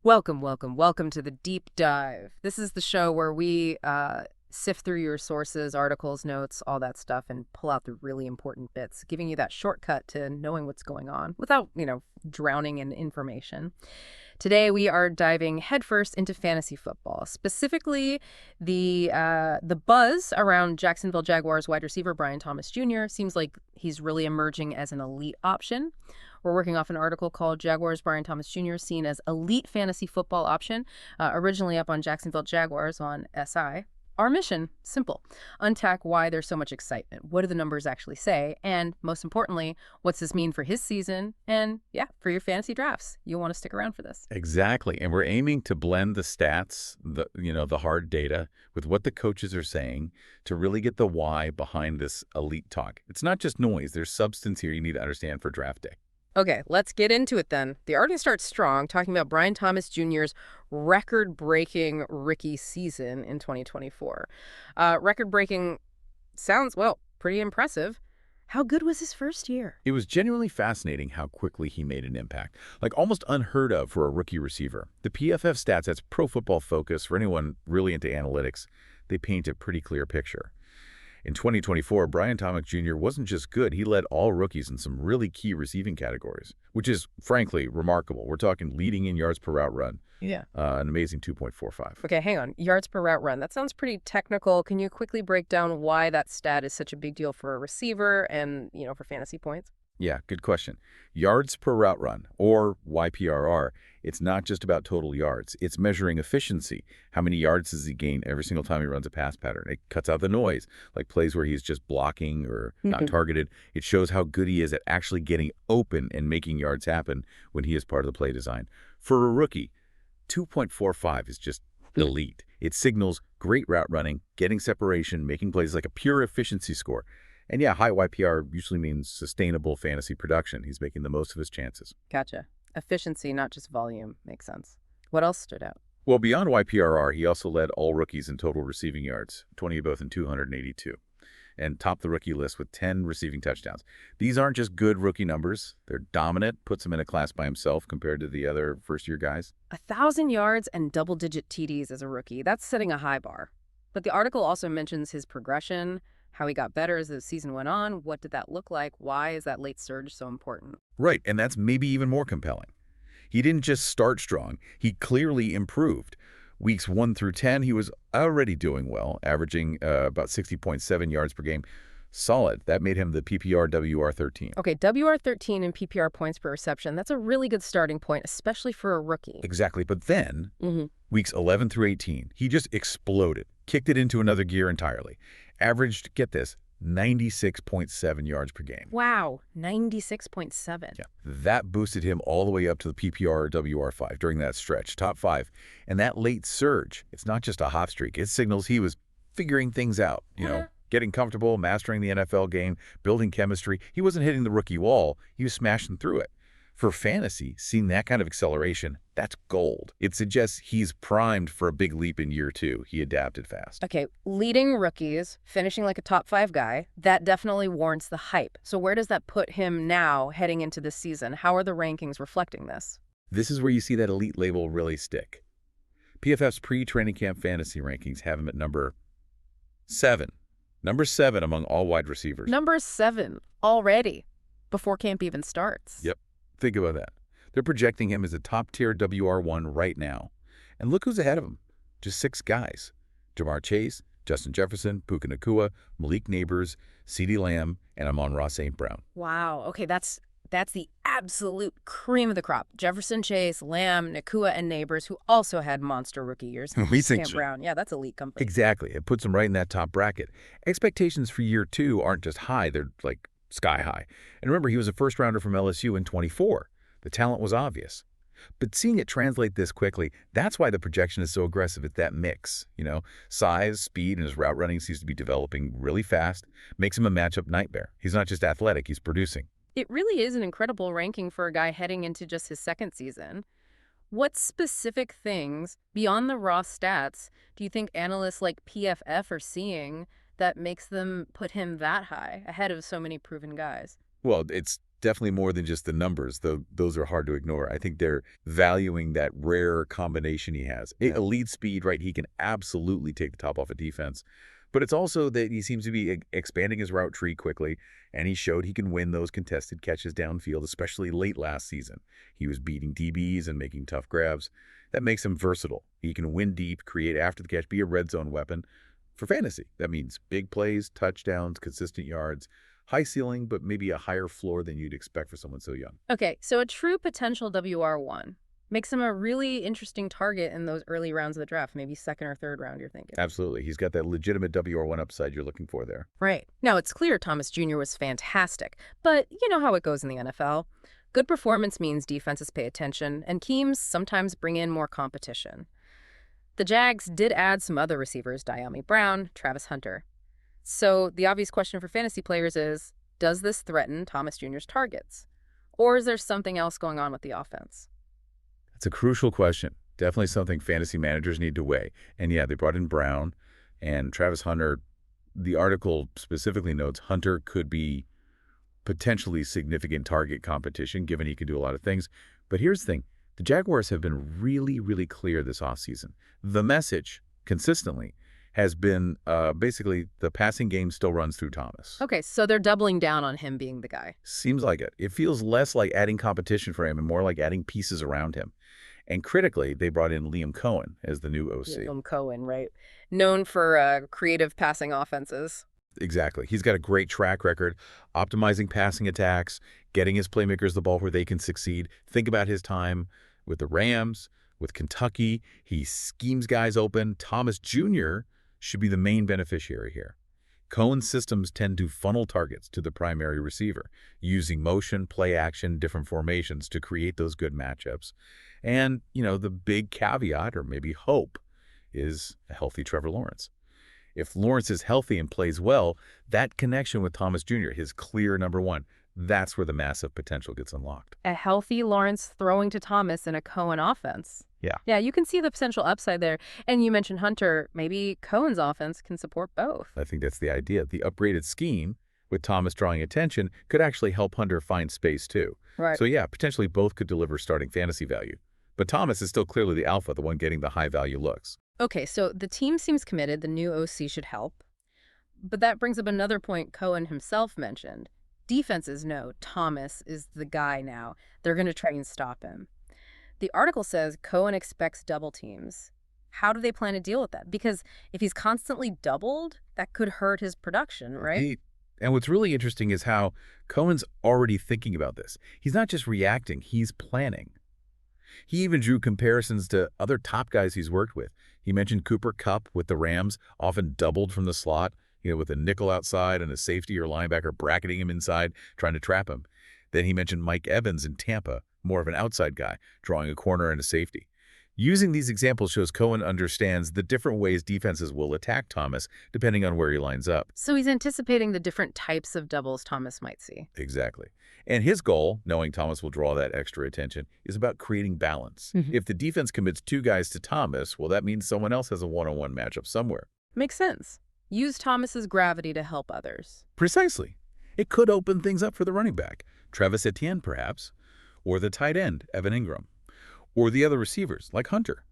Welcome to the Deep Dive. This is the show where we sift through your sources, articles, notes, all that stuff, and pull out the really important bits, giving you that shortcut to knowing what's going on without, drowning in information. Today we are diving headfirst into fantasy football, specifically the buzz around Jacksonville Jaguars wide receiver Brian Thomas Jr. Seems like he's really emerging as an elite option. We're working off an article called Jaguars Brian Thomas Jr. Seen as elite fantasy football option, originally up on Jacksonville Jaguars on SI. Our mission, simple: unpack why there's so much excitement. What do the numbers actually say? And most importantly, what's this mean for his season? And yeah, for your fantasy drafts. You'll want to stick around for this. Exactly. And we're aiming to blend the stats, the hard data with what the coaches are saying to really get the why behind this elite talk. It's not just noise. There's substance here you need to understand for draft day. Okay, let's get into it then. The article starts strong, talking about Brian Thomas Jr.'s record-breaking rookie season in 2024. Record-breaking sounds, well, pretty impressive. How good was his first year? It was genuinely fascinating how quickly he made an impact, like almost unheard of for a rookie receiver. The PFF stats, that's Pro Football Focus, for anyone really into analytics, they paint a pretty clear picture. In 2024, Brian Thomas Jr. wasn't just good, he led all rookies in some really key receiving categories, which is, frankly, remarkable. We're talking leading in yards per route run. Yeah. An amazing 2.45. Okay, hang on. Yards per route run. That sounds pretty technical. Can you quickly break down why that stat is such a big deal for a receiver and, for fantasy points? Yeah, good question. Yards per route run, or YPRR, it's not just about total yards. It's measuring efficiency. How many yards does he gain every single time he runs a pass pattern? It cuts out the noise, like plays where he's just blocking or not targeted. It shows how good he is at actually getting open and making yards happen when he is part of the play design. For a rookie, 2.45 is just elite. It signals great route running, getting separation, making plays, like a pure efficiency score. And yeah, high YPR usually means sustainable fantasy production. He's making the most of his chances. Gotcha. Efficiency, not just volume. Makes sense. What else stood out? Well, beyond YPRR, he also led all rookies in total receiving yards, 20 of both in 282, and topped the rookie list with 10 receiving touchdowns. These aren't just good rookie numbers. They're dominant, puts him in a class by himself compared to the other first-year guys. 1,000 yards and double-digit TDs as a rookie. That's setting a high bar. But the article also mentions his progression, how he got better as the season went on. What did that look like? Why is that late surge so important? Right, and that's maybe even more compelling. He didn't just start strong, he clearly improved. Weeks 1 through 10, he was already doing well, averaging about 60.7 yards per game. Solid. That made him the PPR WR13. Okay, WR13 and PPR points per reception. That's a really good starting point, especially for a rookie. Exactly, but then, weeks 11 through 18, he just exploded, kicked it into another gear entirely. Averaged, get this, 96.7 yards per game. Wow, 96.7. Yeah, that boosted him all the way up to the PPR WR5 during that stretch, top 5. And that late surge, it's not just a hot streak. It signals he was figuring things out, getting comfortable, mastering the NFL game, building chemistry. He wasn't hitting the rookie wall. He was smashing through it. For fantasy, seeing that kind of acceleration, that's gold. It suggests he's primed for a big leap in year 2. He adapted fast. Okay, leading rookies, finishing like a top 5 guy, that definitely warrants the hype. So where does that put him now heading into this season? How are the rankings reflecting this? This is where you see that elite label really stick. PFF's pre-training camp fantasy rankings have him at number 7. Number 7 among all wide receivers. Number 7 already, before camp even starts. Yep. Think about that. They're projecting him as a top-tier WR1 right now. And look who's ahead of him. Just 6 guys. Jamar Chase, Justin Jefferson, Puka Nacua, Malik Neighbors, CeeDee Lamb, and Amon-Ra St. Brown. Wow. Okay, that's the absolute cream of the crop. Jefferson, Chase, Lamb, Nacua, and Neighbors, who also had monster rookie years. St. Brown. Yeah, that's elite company. Exactly. It puts him right in that top bracket. Expectations for year 2 aren't just high. They're like sky high. And remember, he was a first-rounder from LSU in 24. The talent was obvious. But seeing it translate this quickly, that's why the projection is so aggressive. It's that mix, size, speed, and his route running seems to be developing really fast. Makes him a matchup nightmare. He's not just athletic, he's producing. It really is an incredible ranking for a guy heading into just his second season. What specific things, beyond the raw stats, do you think analysts like PFF are seeing that makes them put him that high, ahead of so many proven guys? Well, it's Definitely more than just the numbers, though those are hard to ignore. I think they're valuing that rare combination he has. Elite speed, right? He can absolutely take the top off a defense. But it's also that he seems to be expanding his route tree quickly, and he showed he can win those contested catches downfield, especially late last season. He was beating DBs and making tough grabs. That makes him versatile. He can win deep, create after the catch, be a red zone weapon. For fantasy, that means big plays, touchdowns, consistent yards, high ceiling, but maybe a higher floor than you'd expect for someone so young. Okay, so a true potential WR1 makes him a really interesting target in those early rounds of the draft, maybe second or third round, you're thinking. Absolutely. He's got that legitimate WR1 upside you're looking for there. Right. Now, it's clear Thomas Jr. was fantastic, but you know how it goes in the NFL. Good performance means defenses pay attention, and teams sometimes bring in more competition. The Jags did add some other receivers, Diami Brown, Travis Hunter. So the obvious question for fantasy players is, does this threaten Thomas Jr.'s targets? Or is there something else going on with the offense? It's a crucial question. Definitely something fantasy managers need to weigh. And yeah, they brought in Brown and Travis Hunter. The article specifically notes Hunter could be potentially significant target competition, given he can do a lot of things. But here's the thing. The Jaguars have been really, really clear this offseason. The message, consistently, has been basically the passing game still runs through Thomas. Okay, so they're doubling down on him being the guy. Seems like it. It feels less like adding competition for him and more like adding pieces around him. And critically, they brought in Liam Cohen as the new OC. Liam Cohen, right? Known for creative passing offenses. Exactly. He's got a great track record, optimizing passing attacks, getting his playmakers the ball where they can succeed. Think about his time with the Rams, with Kentucky. He schemes guys open. Thomas Jr. should be the main beneficiary here. Cohen's systems tend to funnel targets to the primary receiver, using motion, play action, different formations to create those good matchups. And, the big caveat, or maybe hope, is a healthy Trevor Lawrence. If Lawrence is healthy and plays well, that connection with Thomas Jr., his clear number one, that's where the massive potential gets unlocked. A healthy Lawrence throwing to Thomas in a Cohen offense. Yeah. Yeah, you can see the potential upside there. And you mentioned Hunter. Maybe Cohen's offense can support both. I think that's the idea. The upgraded scheme, with Thomas drawing attention, could actually help Hunter find space too. Right. So yeah, potentially both could deliver starting fantasy value. But Thomas is still clearly the alpha, the one getting the high-value looks. Okay, so the team seems committed. The new OC should help. But that brings up another point Cohen himself mentioned. Defenses know Thomas is the guy now. They're going to try and stop him. The article says Cohen expects double teams. How do they plan to deal with that? Because if he's constantly doubled, that could hurt his production, right? And what's really interesting is how Cohen's already thinking about this. He's not just reacting, he's planning. He even drew comparisons to other top guys he's worked with. He mentioned Cooper Kupp with the Rams, often doubled from the slot, with a nickel outside and a safety or linebacker bracketing him inside, trying to trap him. Then he mentioned Mike Evans in Tampa, more of an outside guy, drawing a corner and a safety. Using these examples shows Cohen understands the different ways defenses will attack Thomas, depending on where he lines up. So he's anticipating the different types of doubles Thomas might see. Exactly. And his goal, knowing Thomas will draw that extra attention, is about creating balance. If the defense commits two guys to Thomas, well, that means someone else has a one-on-one matchup somewhere. Makes sense. Use Thomas's gravity to help others. Precisely. It could open things up for the running back, Travis Etienne perhaps, or the tight end, Evan Ingram, or the other receivers, like Hunter.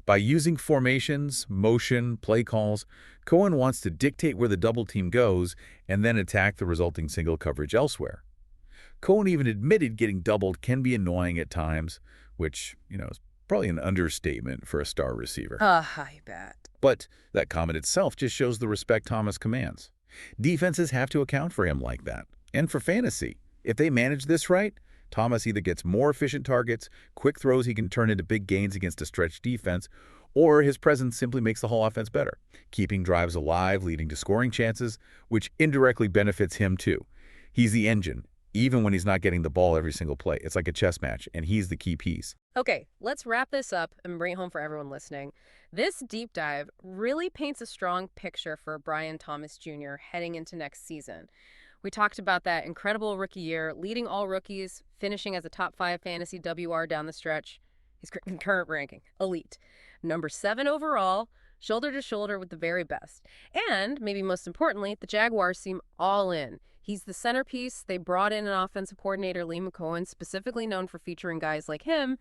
By using formations, motion, play calls, Cohen wants to dictate where the double team goes and then attack the resulting single coverage elsewhere. Cohen even admitted getting doubled can be annoying at times, which, is probably an understatement for a star receiver. I bet. But that comment itself just shows the respect Thomas commands. Defenses have to account for him like that. And for fantasy, if they manage this right, Thomas either gets more efficient targets, quick throws he can turn into big gains against a stretched defense, or his presence simply makes the whole offense better, keeping drives alive, leading to scoring chances, which indirectly benefits him too. He's the engine, even when he's not getting the ball every single play. It's like a chess match, and he's the key piece. Okay, let's wrap this up and bring it home for everyone listening. This deep dive really paints a strong picture for Brian Thomas Jr. heading into next season. We talked about that incredible rookie year, leading all rookies, finishing as a top 5 fantasy WR down the stretch. His current ranking, elite. Number 7 overall, shoulder to shoulder with the very best. And, maybe most importantly, the Jaguars seem all in. He's the centerpiece. They brought in an offensive coordinator, Lee McCohen, specifically known for featuring guys like him,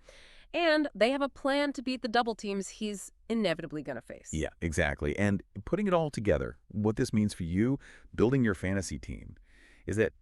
and they have a plan to beat the double teams he's inevitably going to face. Yeah, exactly. And putting it all together, what this means for you, building your fantasy team, is that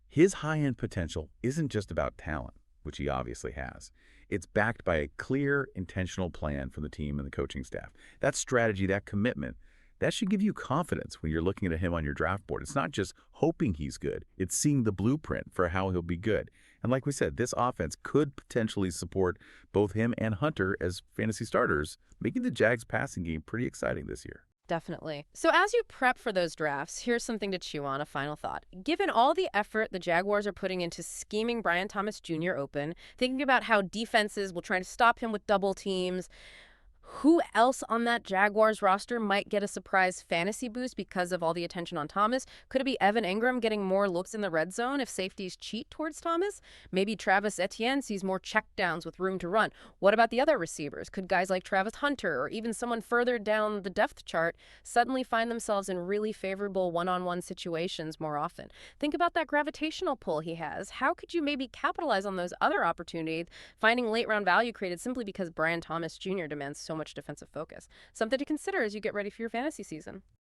his high-end potential isn't just about talent, which he obviously has. It's backed by a clear, intentional plan from the team and the coaching staff. That strategy, that commitment, that should give you confidence when you're looking at him on your draft board. It's not just hoping he's good. It's seeing the blueprint for how he'll be good. And like we said, this offense could potentially support both him and Hunter as fantasy starters, making the Jags passing game pretty exciting this year. Definitely. So as you prep for those drafts, here's something to chew on, a final thought. Given all the effort the Jaguars are putting into scheming Brian Thomas Jr. open, thinking about how defenses will try to stop him with double teams, who else on that Jaguars roster might get a surprise fantasy boost because of all the attention on Thomas? Could it be Evan Ingram getting more looks in the red zone if safeties cheat towards Thomas? Maybe Travis Etienne sees more checkdowns with room to run. What about the other receivers? Could guys like Travis Hunter or even someone further down the depth chart suddenly find themselves in really favorable one-on-one situations more often? Think about that gravitational pull he has. How could you maybe capitalize on those other opportunities, finding late-round value created simply because Brian Thomas Jr. demands so much defensive focus? Something to consider as you get ready for your fantasy season.